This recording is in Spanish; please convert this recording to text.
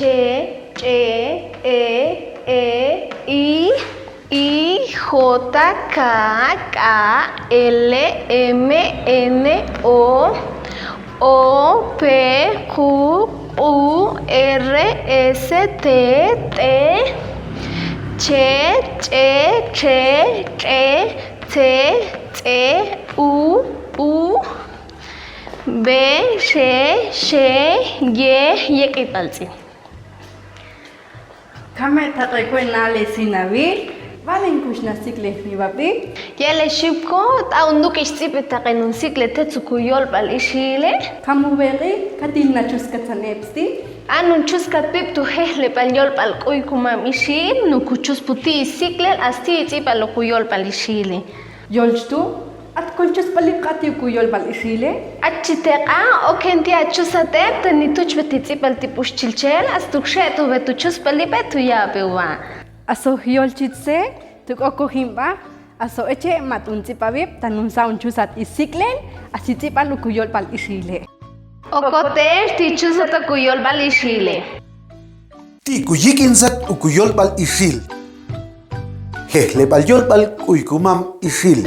che, I, J, K, L, M, N, O, P, Q, U, R, S, T, U, B, Y qitaltsin. Kame taqaykuenale sinavi, valen kushnasikleh mi papi. Yale shipko taundu kishtsipe taqenun sikle tetsukuyol bal ishile. Kamu beri katil nachus katsanepsti. Anun chuskat pip tu hehle bal yol bal kuikumam ishil nu kuchus puti sikle asti tsipa lo kuyol bal ishile. Yolchtu at kolchus palipqati kuyol bal ishile. Achiteqa okenti achusate tani tuch betitsipal tipush chilchel astukshetu betuchus palipetu yabewa. Aso yolchitse tukoko himba. Aso eche matuntzipabib tanun saunchusat isiklen asitzipa lo kuyol bal ishile. Okoter tichusata kuyol bal ishile. Ti kuyikinsat ukuyolbal ishil. Hehle bal yolbal kuykumam ishil.